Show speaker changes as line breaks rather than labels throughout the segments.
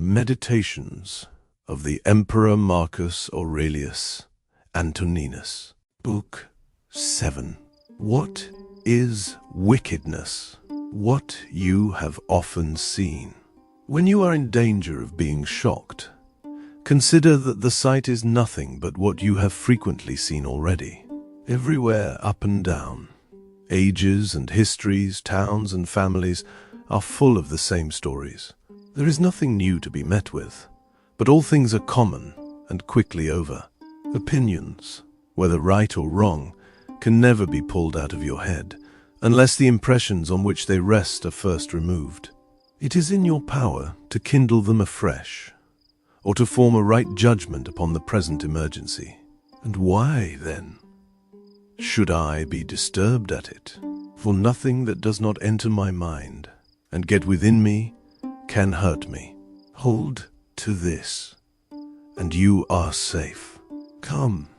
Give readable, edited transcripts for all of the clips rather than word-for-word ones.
Meditations of the Emperor Marcus Aurelius Antoninus. Book 7. What is wickedness? What you have often seen. When you are in danger of being shocked, consider that the sight is nothing but what you have frequently seen already. Everywhere, up and down, ages and histories, towns and families are full of the same stories. There is nothing new to be met with, but all things are common and quickly over. Opinions, whether right or wrong, can never be pulled out of your head, unless the impressions on which they rest are first removed. It is in your power to kindle them afresh, or to form a right judgment upon the present emergency. And why, then, should I be disturbed at it? For nothing that does not enter my mind and get within me can hurt me. Hold to this, and you are safe. Come,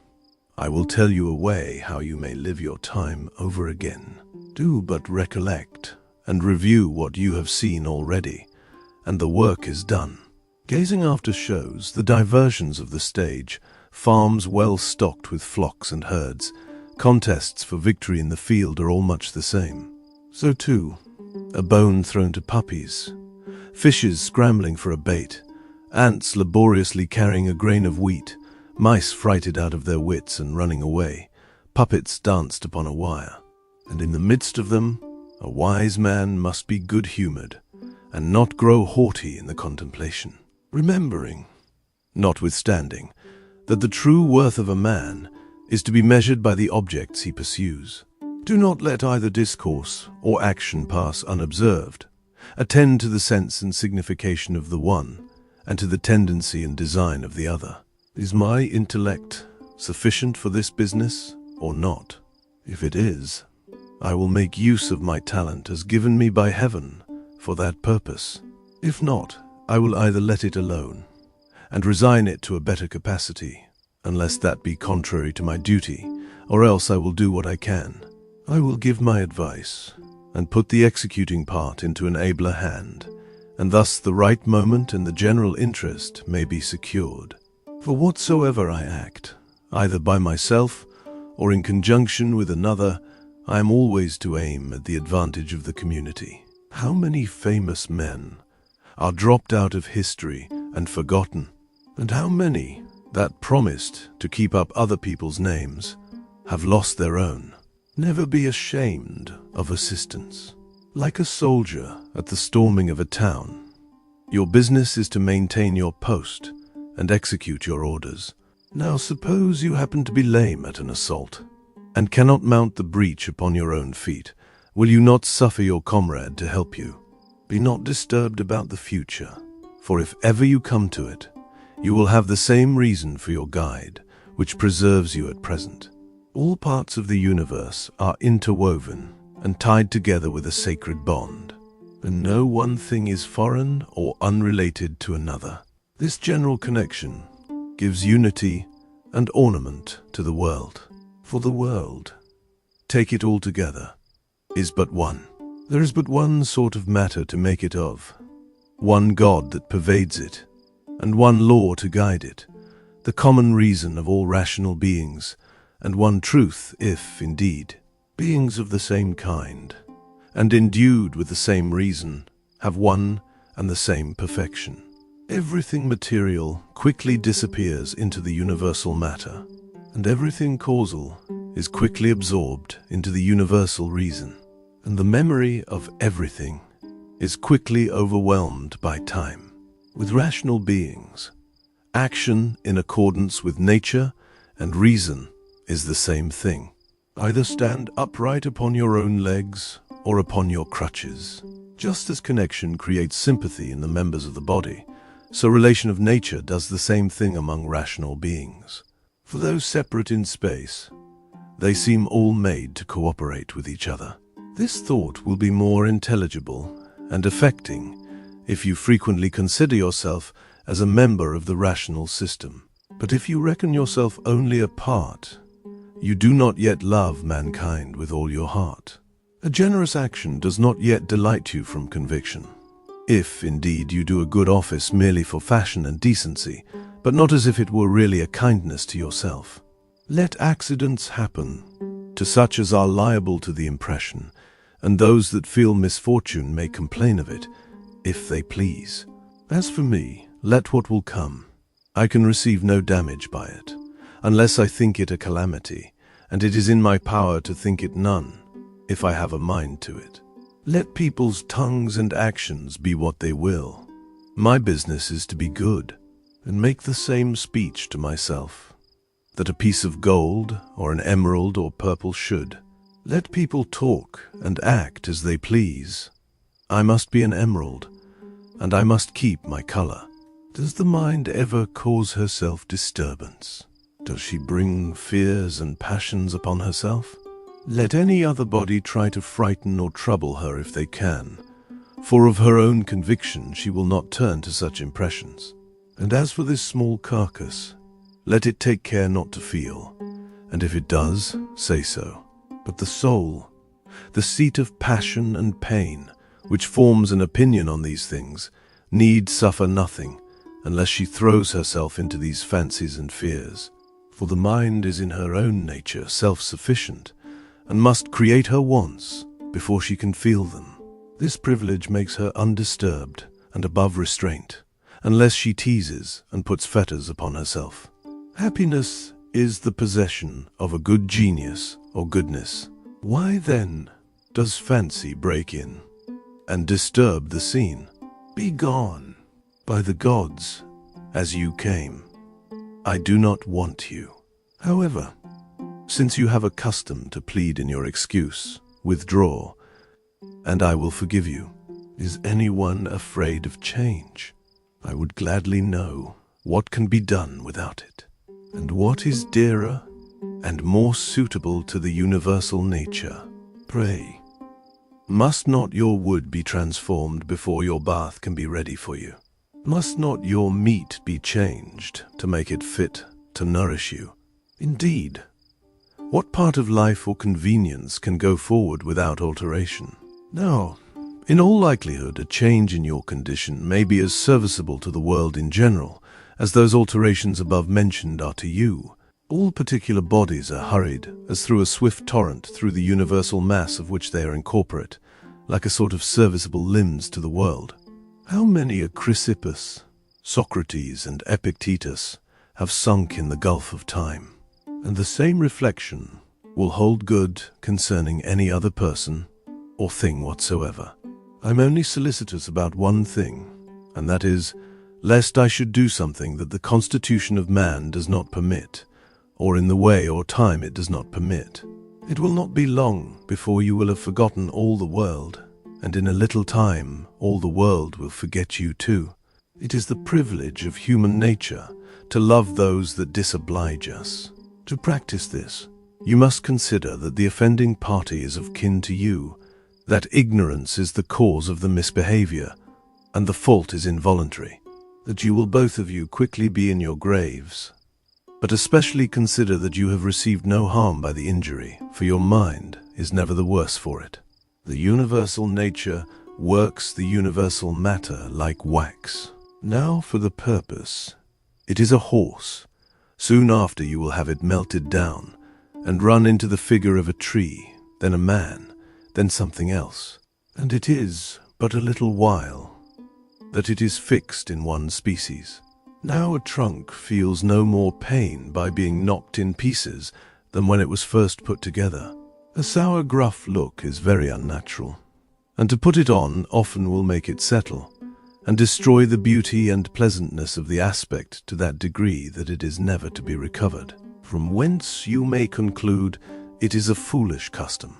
I will tell you a way how you may live your time over again. Do but recollect and review what you have seen already, and the work is done. Gazing after shows, the diversions of the stage, farms well stocked with flocks and herds, contests for victory in the field are all much the same. So too, a bone thrown to puppies, fishes scrambling for a bait, ants laboriously carrying a grain of wheat, mice frighted out of their wits and running away, puppets danced upon a wire. And in the midst of them, a wise man must be good-humored, and not grow haughty in the contemplation, remembering, notwithstanding, that the true worth of a man is to be measured by the objects he pursues. Do not let either discourse or action pass unobserved. Attend to the sense and signification of the one, and to the tendency and design of the other. Is my intellect sufficient for this business, or not? If it is, I will make use of my talent as given me by heaven for that purpose. If not, I will either let it alone, and resign it to a better capacity, unless that be contrary to my duty, or else I will do what I can. I will give my advice, and put the executing part into an abler hand, and thus the right moment and the general interest may be secured. For whatsoever I act, either by myself or in conjunction with another, I am always to aim at the advantage of the community. How many famous men are dropped out of history and forgotten, and how many that promised to keep up other people's names have lost their own? Never be ashamed of assistance. Like a soldier at the storming of a town, your business is to maintain your post and execute your orders. Now suppose you happen to be lame at an assault, and cannot mount the breach upon your own feet. Will you not suffer your comrade to help you? Be not disturbed about the future, for if ever you come to it, you will have the same reason for your guide, which preserves you at present. All parts of the universe are interwoven and tied together with a sacred bond, and no one thing is foreign or unrelated to another. This general connection gives unity and ornament to the world. For the world, take it all together, is but one. There is but one sort of matter to make it of, one God that pervades it, and one law to guide it, the common reason of all rational beings, and one truth if, indeed, beings of the same kind, and endued with the same reason, have one and the same perfection. Everything material quickly disappears into the universal matter, and everything causal is quickly absorbed into the universal reason, and the memory of everything is quickly overwhelmed by time. With rational beings, action in accordance with nature and reason is the same thing. Either stand upright upon your own legs or upon your crutches. Just as connection creates sympathy in the members of the body, so relation of nature does the same thing among rational beings. For though separate in space, they seem all made to cooperate with each other. This thought will be more intelligible and affecting if you frequently consider yourself as a member of the rational system. But if you reckon yourself only a part, you do not yet love mankind with all your heart. A generous action does not yet delight you from conviction. If, indeed, you do a good office merely for fashion and decency, but not as if it were really a kindness to yourself. Let accidents happen to such as are liable to the impression, and those that feel misfortune may complain of it, if they please. As for me, let what will come. I can receive no damage by it, unless I think it a calamity, and it is in my power to think it none, if I have a mind to it. Let people's tongues and actions be what they will. My business is to be good, and make the same speech to myself that a piece of gold or an emerald or purple should. Let people talk and act as they please. I must be an emerald, and I must keep my color. Does the mind ever cause herself disturbance? Does she bring fears and passions upon herself? Let any other body try to frighten or trouble her if they can, for of her own conviction she will not turn to such impressions. And as for this small carcass, let it take care not to feel, and if it does, say so. But the soul, the seat of passion and pain, which forms an opinion on these things, need suffer nothing, unless she throws herself into these fancies and fears. For the mind is in her own nature self-sufficient, and must create her wants before she can feel them. This privilege makes her undisturbed and above restraint, unless she teases and puts fetters upon herself. Happiness is the possession of a good genius or goodness. Why then does fancy break in and disturb the scene? Be gone, by the gods, as you came. I do not want you. However, since you have a custom to plead in your excuse, withdraw, and I will forgive you. Is anyone afraid of change? I would gladly know what can be done without it, and what is dearer and more suitable to the universal nature. Pray, must not your wood be transformed before your bath can be ready for you? Must not your meat be changed to make it fit to nourish you? Indeed, what part of life or convenience can go forward without alteration? Now, in all likelihood, a change in your condition may be as serviceable to the world in general as those alterations above mentioned are to you. All particular bodies are hurried, as through a swift torrent, through the universal mass of which they are incorporate, like a sort of serviceable limbs to the world. How many a Chrysippus, Socrates, and Epictetus have sunk in the gulf of time? And the same reflection will hold good concerning any other person or thing whatsoever. I'm only solicitous about one thing, and that is, lest I should do something that the constitution of man does not permit, or in the way or time it does not permit. It will not be long before you will have forgotten all the world, and in a little time all the world will forget you too. It is the privilege of human nature to love those that disoblige us. To practice this, you must consider that the offending party is of kin to you, that ignorance is the cause of the misbehavior, and the fault is involuntary, that you will both of you quickly be in your graves. But especially consider that you have received no harm by the injury, for your mind is never the worse for it. The universal nature works the universal matter like wax. Now for the purpose. It is a horse. Soon after you will have it melted down, and run into the figure of a tree, then a man, then something else. And it is but a little while that it is fixed in one species. Now a trunk feels no more pain by being knocked in pieces than when it was first put together. A sour, gruff look is very unnatural, and to put it on often will make it settle, and destroy the beauty and pleasantness of the aspect to that degree that it is never to be recovered. From whence you may conclude it is a foolish custom.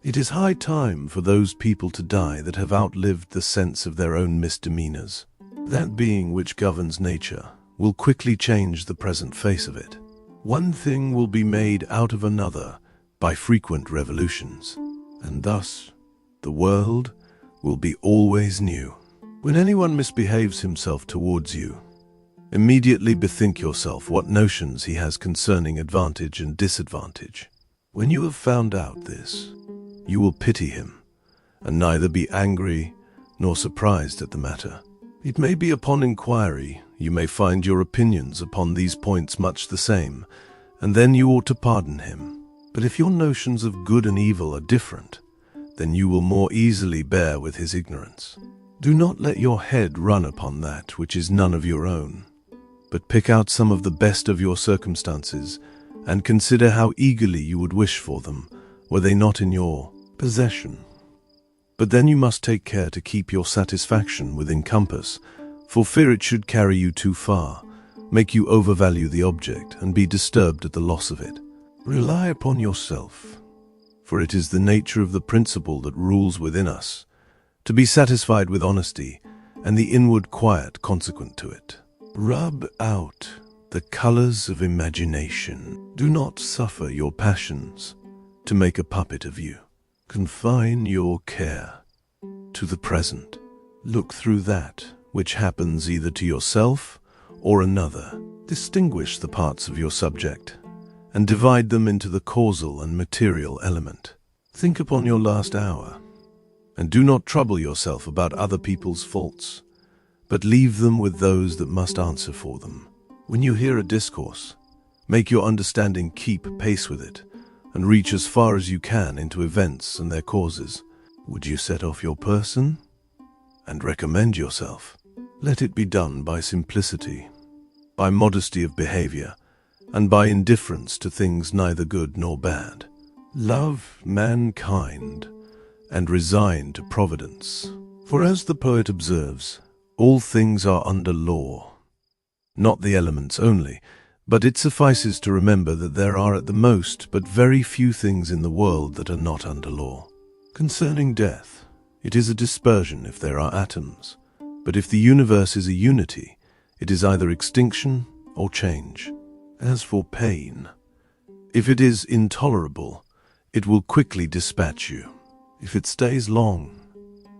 It is high time for those people to die that have outlived the sense of their own misdemeanors. That being which governs nature will quickly change the present face of it. One thing will be made out of another by frequent revolutions, and thus the world will be always new. When anyone misbehaves himself towards you, immediately bethink yourself what notions he has concerning advantage and disadvantage. When you have found out this, you will pity him, and neither be angry nor surprised at the matter. It may be upon inquiry you may find your opinions upon these points much the same, and then you ought to pardon him. But if your notions of good and evil are different, then you will more easily bear with his ignorance. Do not let your head run upon that which is none of your own, but pick out some of the best of your circumstances, and consider how eagerly you would wish for them, were they not in your possession. But then you must take care to keep your satisfaction within compass, for fear it should carry you too far, make you overvalue the object, and be disturbed at the loss of it. Rely upon yourself, for it is the nature of the principle that rules within us, to be satisfied with honesty, and the inward quiet consequent to it. Rub out the colors of imagination. Do not suffer your passions to make a puppet of you. Confine your care to the present. Look through that which happens either to yourself or another. Distinguish the parts of your subject and divide them into the causal and material element. Think upon your last hour, and do not trouble yourself about other people's faults, but leave them with those that must answer for them. When you hear a discourse, make your understanding keep pace with it, and reach as far as you can into events and their causes. Would you set off your person and recommend yourself? Let it be done by simplicity, by modesty of behavior, and by indifference to things neither good nor bad. Love mankind and resign to providence. For as the poet observes, all things are under law, not the elements only, but it suffices to remember that there are at the most but very few things in the world that are not under law. Concerning death, it is a dispersion if there are atoms, but if the universe is a unity, it is either extinction or change. As for pain, if it is intolerable, it will quickly dispatch you. If it stays long,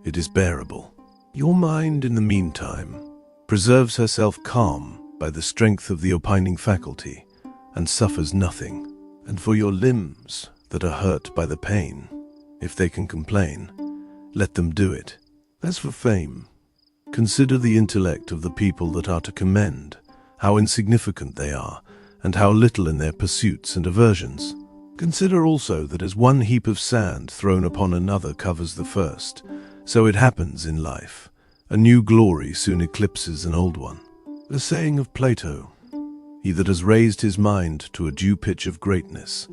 it is bearable. Your mind, in the meantime, preserves herself calm by the strength of the opining faculty, and suffers nothing. And for your limbs that are hurt by the pain, if they can complain, let them do it. As for fame, consider the intellect of the people that are to commend, how insignificant they are, and how little in their pursuits and aversions. Consider also that as one heap of sand thrown upon another covers the first, so it happens in life. A new glory soon eclipses an old one. The saying of Plato, he that has raised his mind to a due pitch of greatness,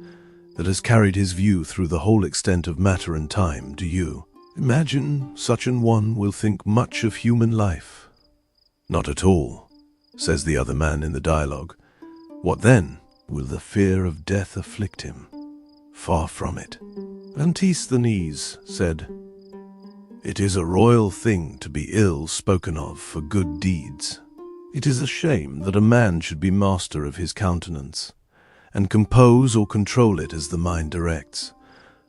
that has carried his view through the whole extent of matter and time, do you imagine such an one will think much of human life? Not at all, says the other man in the dialogue. What then? Will the fear of death afflict him? Far from it. Antisthenes said, "It is a royal thing to be ill spoken of for good deeds. It is a shame that a man should be master of his countenance, and compose or control it as the mind directs,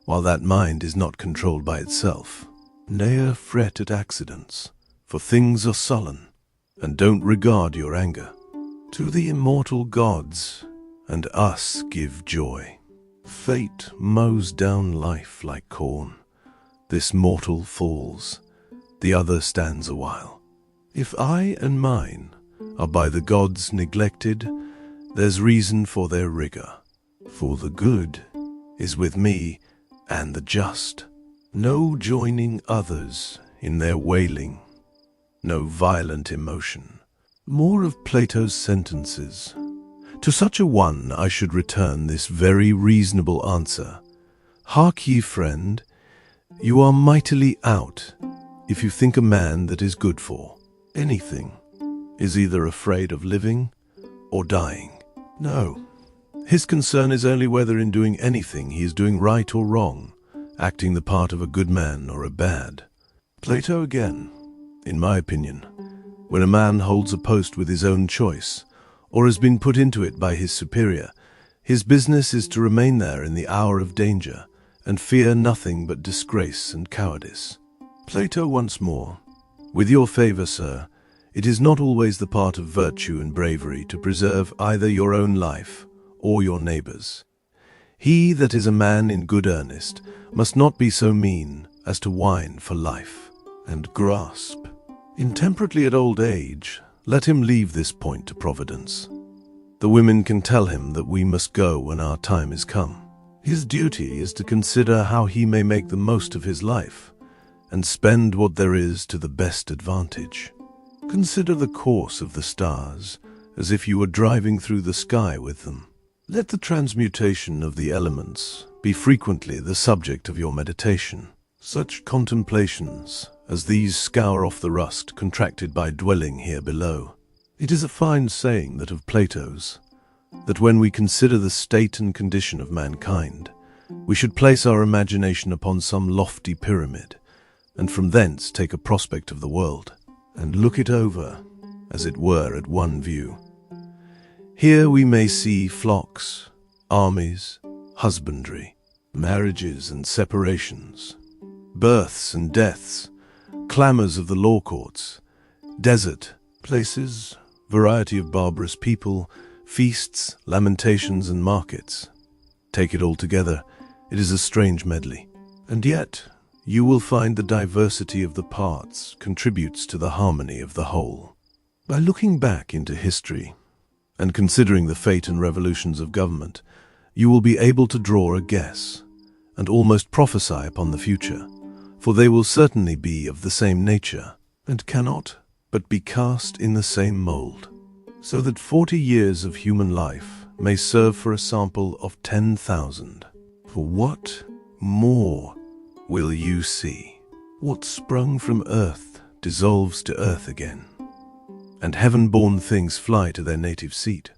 while that mind is not controlled by itself. Ne'er fret at accidents, for things are sullen, and don't regard your anger. To the immortal gods and us give joy. Fate mows down life like corn. This mortal falls, the other stands a while. If I and mine are by the gods neglected, there's reason for their rigor. For the good is with me and the just. No joining others in their wailing, no violent emotion." More of Plato's sentences. To such a one I should return this very reasonable answer. Hark ye, friend, you are mightily out if you think a man that is good for anything is either afraid of living or dying. No, his concern is only whether in doing anything he is doing right or wrong, acting the part of a good man or a bad. Plato again, in my opinion, when a man holds a post with his own choice, or has been put into it by his superior, his business is to remain there in the hour of danger, and fear nothing but disgrace and cowardice. Plato once more, with your favour, sir, it is not always the part of virtue and bravery to preserve either your own life or your neighbour's. He that is a man in good earnest must not be so mean as to whine for life. and grasp. Intemperately at old age, let him leave this point to Providence. The women can tell him that we must go when our time is come. His duty is to consider how he may make the most of his life, and spend what there is to the best advantage. Consider the course of the stars, as if you were driving through the sky with them. Let the transmutation of the elements be frequently the subject of your meditation. Such contemplations as these scour off the rust contracted by dwelling here below. It is a fine saying that of Plato's, that when we consider the state and condition of mankind, we should place our imagination upon some lofty pyramid, and from thence take a prospect of the world, and look it over, as it were, at one view. Here we may see flocks, armies, husbandry, marriages and separations, births and deaths, clamours of the law courts, desert places, variety of barbarous people, feasts, lamentations and markets. Take it all together, it is a strange medley. And yet, you will find the diversity of the parts contributes to the harmony of the whole. By looking back into history, and considering the fate and revolutions of government, you will be able to draw a guess, and almost prophesy upon the future, for they will certainly be of the same nature, and cannot but be cast in the same mould, so that 40 years of human life may serve for a sample of 10,000. For what more will you see? What sprung from earth dissolves to earth again, and heaven-born things fly to their native seat.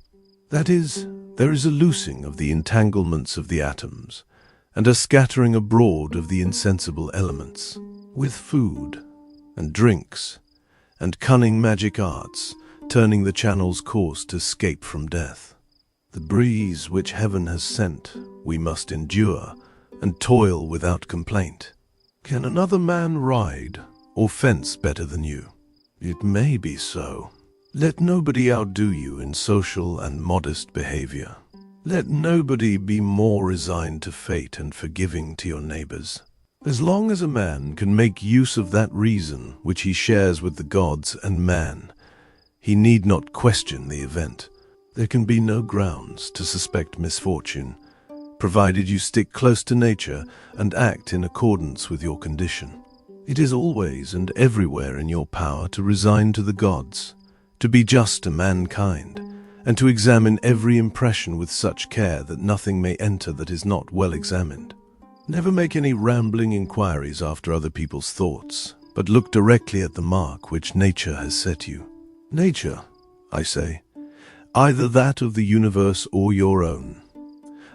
That is, there is a loosing of the entanglements of the atoms, and a scattering abroad of the insensible elements, with food and drinks and cunning magic arts, turning the channel's course to escape from death. The breeze which heaven has sent we must endure, and toil without complaint. Can another man ride or fence better than you? It may be so. Let nobody outdo you in social and modest behavior. Let nobody be more resigned to fate and forgiving to your neighbors. As long as a man can make use of that reason which he shares with the gods and man, he need not question the event. There can be no grounds to suspect misfortune, provided you stick close to nature and act in accordance with your condition. It is always and everywhere in your power to resign to the gods, to be just to mankind, and to examine every impression with such care that nothing may enter that is not well examined. Never make any rambling inquiries after other people's thoughts, but look directly at the mark which nature has set you. Nature, I say, either that of the universe or your own.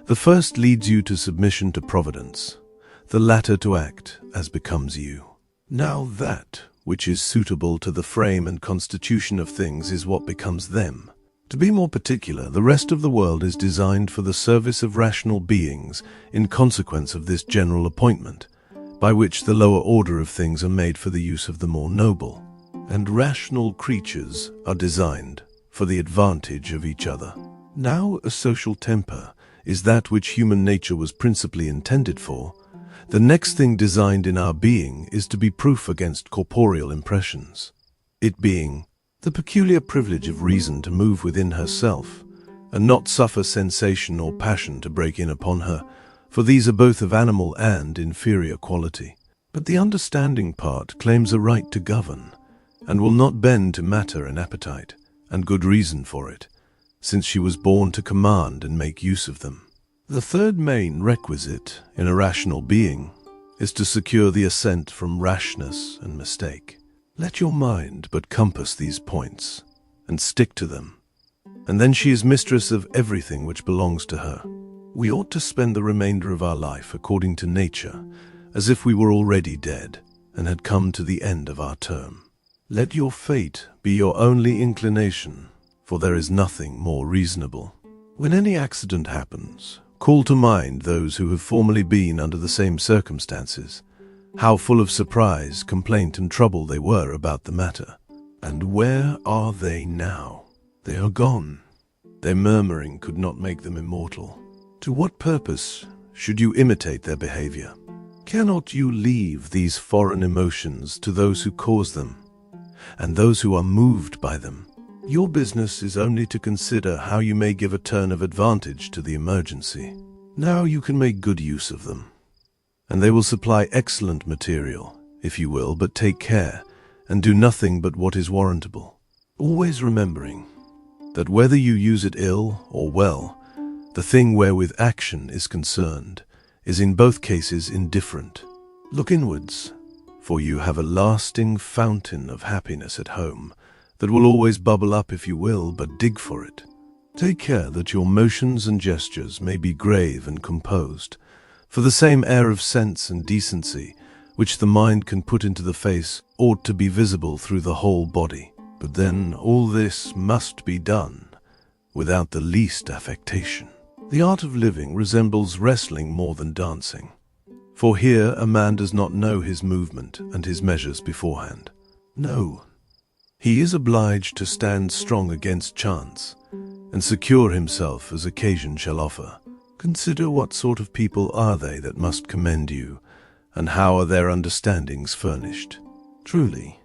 The first leads you to submission to Providence, the latter to act as becomes you. Now that which is suitable to the frame and constitution of things is what becomes them. To be more particular, the rest of the world is designed for the service of rational beings in consequence of this general appointment, by which the lower order of things are made for the use of the more noble, and rational creatures are designed for the advantage of each other. Now a social temper is that which human nature was principally intended for. The next thing designed in our being is to be proof against corporeal impressions, it being the peculiar privilege of reason to move within herself, and not suffer sensation or passion to break in upon her, for these are both of animal and inferior quality. But the understanding part claims a right to govern, and will not bend to matter and appetite, and good reason for it, since she was born to command and make use of them. The third main requisite in a rational being is to secure the assent from rashness and mistake. Let your mind but compass these points, and stick to them, and then she is mistress of everything which belongs to her. We ought to spend the remainder of our life according to nature, as if we were already dead, and had come to the end of our term. Let your fate be your only inclination, for there is nothing more reasonable. When any accident happens, call to mind those who have formerly been under the same circumstances, how full of surprise, complaint, and trouble they were about the matter. And where are they now? They are gone. Their murmuring could not make them immortal. To what purpose should you imitate their behavior? Cannot you leave these foreign emotions to those who cause them, and those who are moved by them? Your business is only to consider how you may give a turn of advantage to the emergency. Now you can make good use of them, and they will supply excellent material, if you will but take care, and do nothing but what is warrantable. Always remembering that whether you use it ill or well, the thing wherewith action is concerned is in both cases indifferent. Look inwards, for you have a lasting fountain of happiness at home that will always bubble up if you will but dig for it. Take care that your motions and gestures may be grave and composed, for the same air of sense and decency which the mind can put into the face ought to be visible through the whole body. But then all this must be done without the least affectation. The art of living resembles wrestling more than dancing, for here a man does not know his movement and his measures beforehand. No, he is obliged to stand strong against chance and secure himself as occasion shall offer. Consider what sort of people are they that must commend you, and how are their understandings furnished. Truly,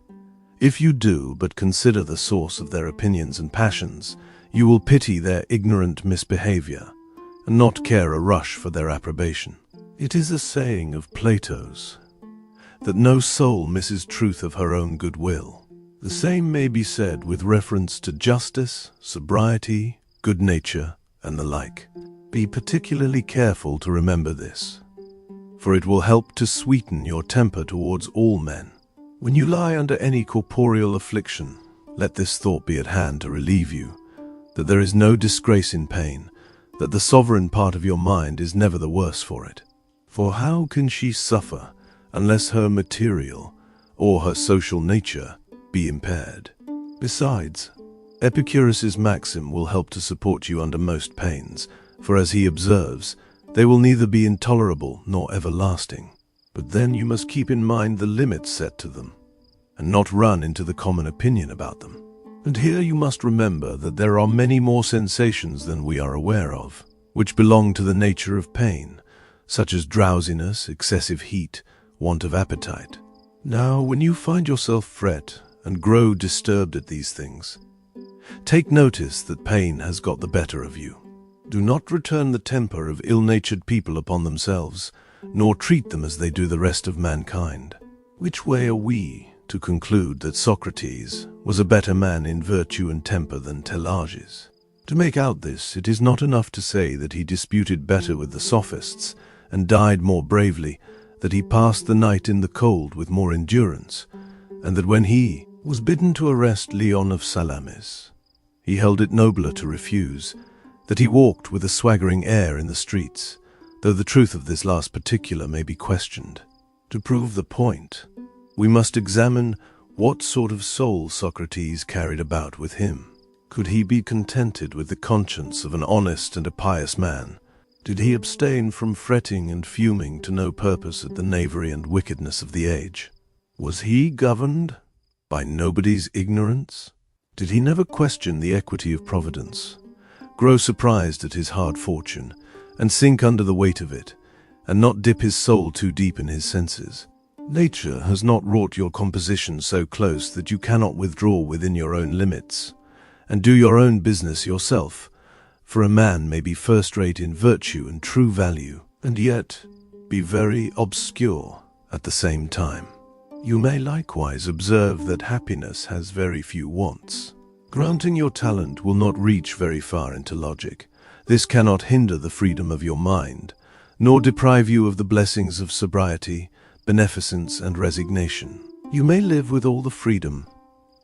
if you do but consider the source of their opinions and passions, you will pity their ignorant misbehavior, and not care a rush for their approbation. It is a saying of Plato's, that no soul misses truth of her own good will. The same may be said with reference to justice, sobriety, good nature, and the like. Be particularly careful to remember this, for it will help to sweeten your temper towards all men. When you lie under any corporeal affliction, let this thought be at hand to relieve you, that there is no disgrace in pain, that the sovereign part of your mind is never the worse for it. For how can she suffer unless her material or her social nature be impaired? Besides, Epicurus's maxim will help to support you under most pains, for as he observes, they will neither be intolerable nor everlasting. But then you must keep in mind the limits set to them, and not run into the common opinion about them. And here you must remember that there are many more sensations than we are aware of, which belong to the nature of pain, such as drowsiness, excessive heat, want of appetite. Now, when you find yourself fret and grow disturbed at these things, take notice that pain has got the better of you. Do not return the temper of ill-natured people upon themselves, nor treat them as they do the rest of mankind. Which way are we to conclude that Socrates was a better man in virtue and temper than Telauges? To make out this, it is not enough to say that he disputed better with the sophists, and died more bravely, that he passed the night in the cold with more endurance, and that when he was bidden to arrest Leon of Salamis, he held it nobler to refuse, that he walked with a swaggering air in the streets, though the truth of this last particular may be questioned. To prove the point, we must examine what sort of soul Socrates carried about with him. Could he be contented with the conscience of an honest and a pious man? Did he abstain from fretting and fuming to no purpose at the knavery and wickedness of the age? Was he governed by nobody's ignorance? Did he never question the equity of Providence, grow surprised at his hard fortune, and sink under the weight of it, and not dip his soul too deep in his senses? Nature has not wrought your composition so close that you cannot withdraw within your own limits, and do your own business yourself, for a man may be first-rate in virtue and true value, and yet be very obscure at the same time. You may likewise observe that happiness has very few wants. Granting your talent will not reach very far into logic, this cannot hinder the freedom of your mind, nor deprive you of the blessings of sobriety, beneficence, and resignation. You may live with all the freedom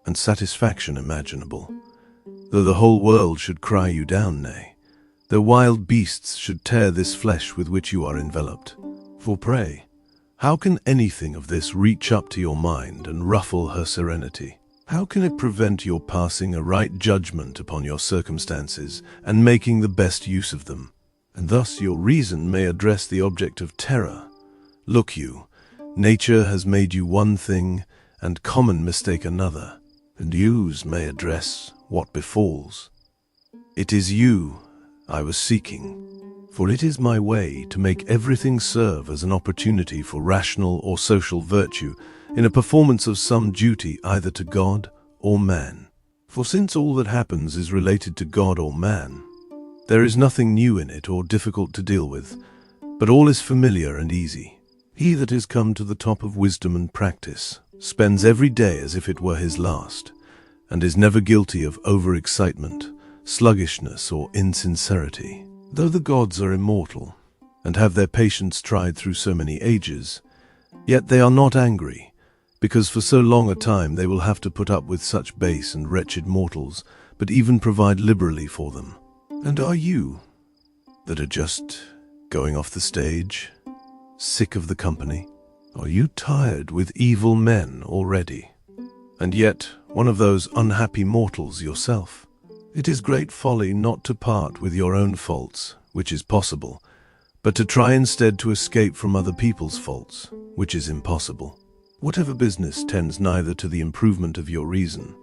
and satisfaction imaginable, though the whole world should cry you down, nay, though wild beasts should tear this flesh with which you are enveloped. For pray, how can anything of this reach up to your mind and ruffle her serenity? How can it prevent your passing a right judgment upon your circumstances and making the best use of them? And thus your reason may address the object of terror. Look you, nature has made you one thing, and common mistake another, and use may address what befalls. It is you I was seeking. For it is my way to make everything serve as an opportunity for rational or social virtue in a performance of some duty either to God or man. For since all that happens is related to God or man, there is nothing new in it or difficult to deal with, but all is familiar and easy. He that is come to the top of wisdom and practice spends every day as if it were his last, and is never guilty of overexcitement, sluggishness, or insincerity. Though the gods are immortal, and have their patience tried through so many ages, yet they are not angry, because for so long a time they will have to put up with such base and wretched mortals, but even provide liberally for them. And are you, that are just going off the stage, sick of the company? Are you tired with evil men already, and yet one of those unhappy mortals yourself? It is great folly not to part with your own faults, which is possible, but to try instead to escape from other people's faults, which is impossible. Whatever business tends neither to the improvement of your reason,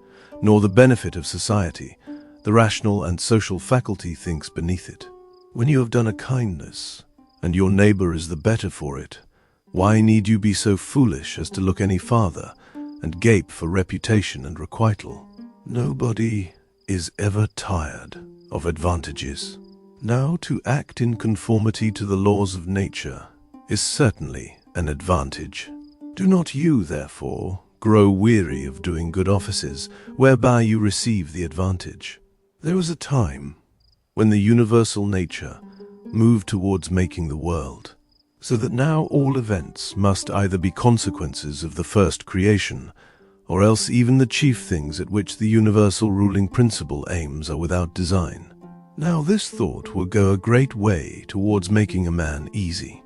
nor the benefit of society, the rational and social faculty thinks beneath it. When you have done a kindness, and your neighbor is the better for it, why need you be so foolish as to look any farther, and gape for reputation and requital? Nobody is ever tired of advantages. Now, to act in conformity to the laws of nature is certainly an advantage. Do not you, therefore, grow weary of doing good offices, whereby you receive the advantage. There was a time when the universal nature moved towards making the world, so that now all events must either be consequences of the first creation, or else even the chief things at which the universal ruling principle aims are without design. Now this thought will go a great way towards making a man easy.